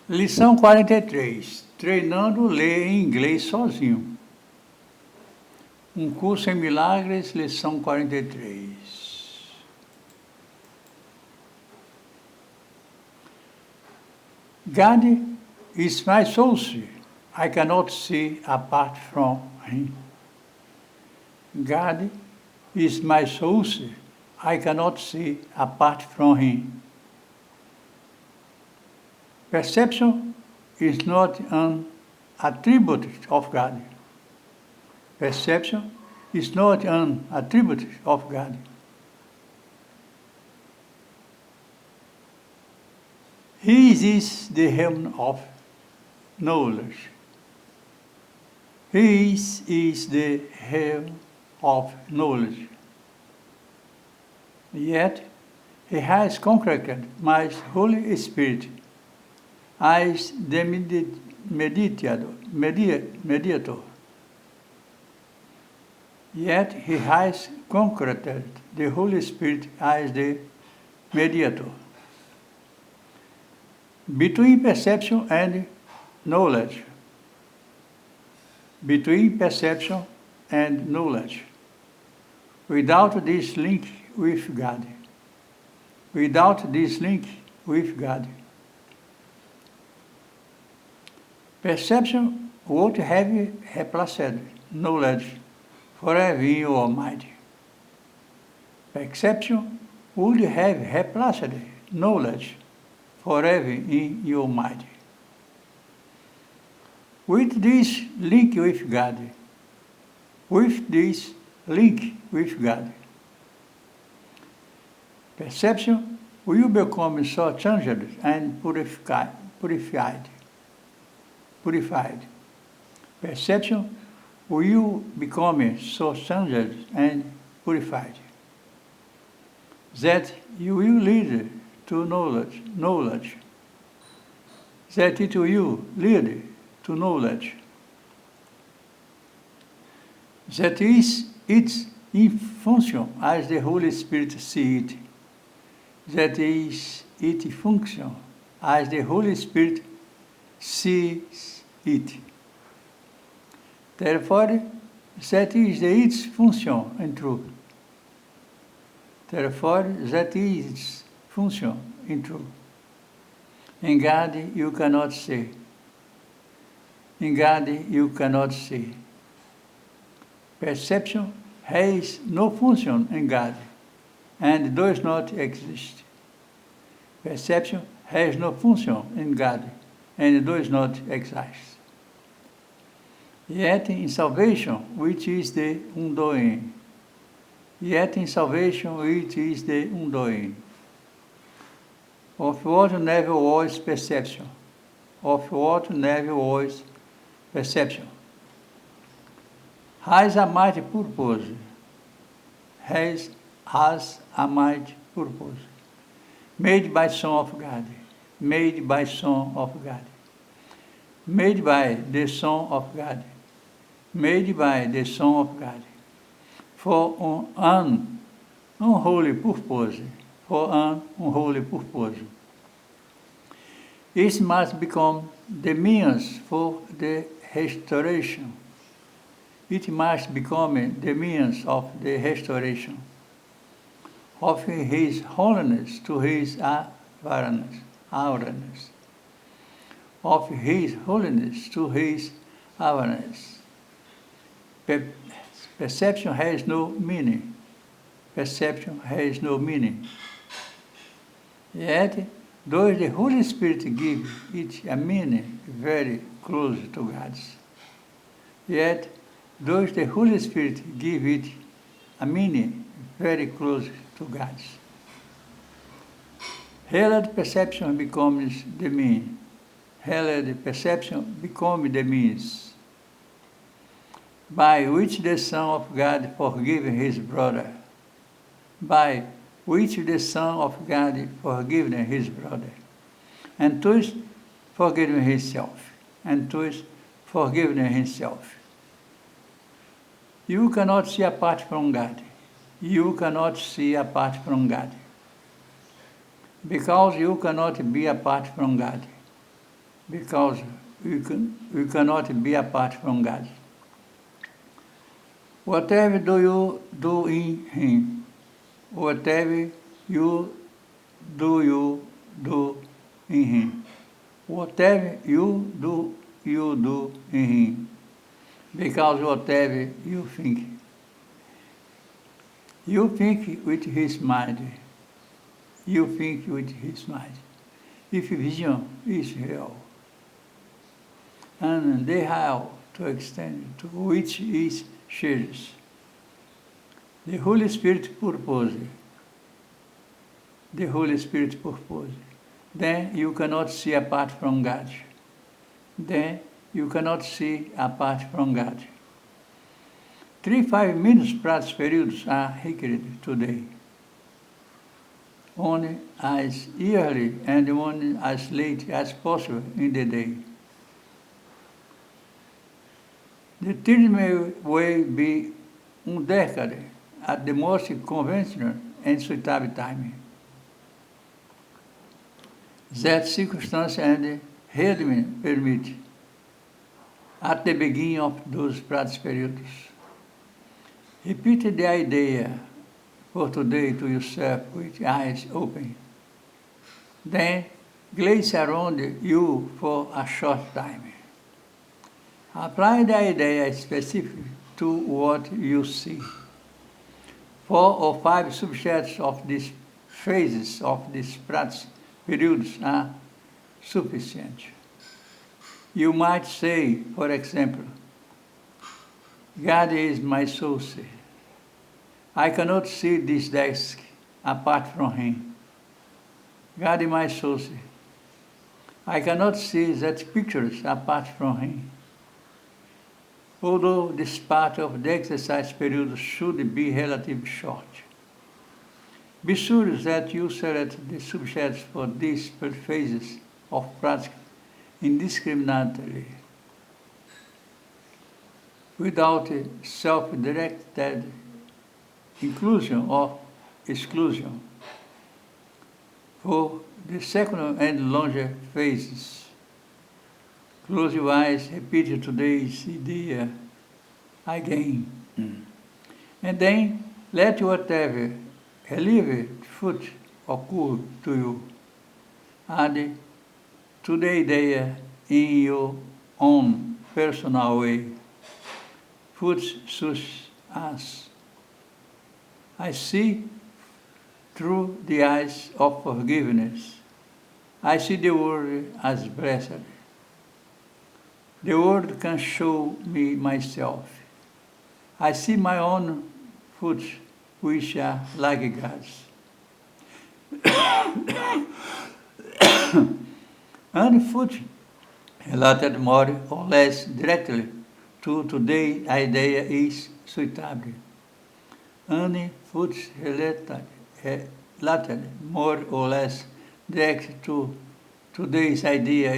Lição 43. Treinando ler em inglês sozinho. Um curso em milagres, lição 43. God is my source. I cannot see apart from him. God is my source. I cannot see apart from him. Perception is not an attribute of God. Perception is not an attribute of God. He is the helm of knowledge. He is the helm of knowledge. Yet, he has conquered my Holy Spirit as the mediator. Yet he has conquered the Holy Spirit as the mediator. Between perception and knowledge. Between perception and knowledge. Without this link with God. Without this link with God. Perception would have replaced knowledge forever in your mind. Perception would have replaced knowledge forever in your mind. With this link with God, perception will become so changed and purified. Perception will become so changed and purified that you will lead to knowledge. That it will lead to knowledge. That is its in function as the Holy Spirit sees it. That is its function as the Holy Spirit sees it. Therefore, that is its function in truth. Therefore, that is its function in truth. In God you cannot see. In God you cannot see. Perception has no function in God and does not exist. Perception has no function in God and does not exist. Yet in salvation, which is the undoing. Yet in salvation, which is the undoing. Of what never was perception. Of what never was perception. Has a mighty purpose. Has a mighty purpose. Made by Son of God. Made by Son of God. Made by the Son of God. Made by the Son of God. For an unholy purpose. For an unholy purpose. It must become the means for the restoration. It must become the means of the restoration of His holiness to His awareness. Of His holiness to His awareness. Perception has no meaning. Perception has no meaning. Yet, does the Holy Spirit give it a meaning very close to God's? Yet, does the Holy Spirit give it a meaning very close to God's? Held perception becomes the mean. Held perception becomes the means by which the Son of God forgave his brother. By which the Son of God forgave his brother. And thus forgiven himself. And thus forgiven himself. You cannot see apart from God. You cannot see apart from God. Because you cannot be apart from God. because we cannot be apart from God. Whatever do you do in Him, whatever you do in Him. Whatever you do in Him. Because whatever you think with His mind. You think with His mind. If vision is real, and the how to extend to which is shares. The Holy Spirit purpose. The Holy Spirit purpose. Then you cannot see apart from God. Then you cannot see apart from God. 3 5-minute practice periods are required today. Only as early and only as late as possible in the day. The third may be decade at the most conventional and suitable time. That circumstance and rhythm permit at the beginning of those practice periods. Repeat the idea for today to yourself with eyes open. Then glaze around you for a short time. Apply the idea specific to what you see. 4 or 5 subjects of these phases of these practice periods are sufficient. You might say, for example, God is my source. I cannot see this desk apart from Him. God is my source. I cannot see that pictures apart from Him. Although this part of the exercise period should be relatively short. Be sure that you select the subjects for these phases of practice indiscriminately, without self-directed inclusion or exclusion. For the second and longer phases, close your eyes, repeat today's idea again. And then let whatever relieved thought occur to you. Add to the idea in your own personal way. Thoughts such as, I see through the eyes of forgiveness. I see the world as blessed. The world can show me myself. I see my own fruits, which are like God's. And fruit related more or less directly to today's idea is suitable. Any fruits related more or less direct to today's idea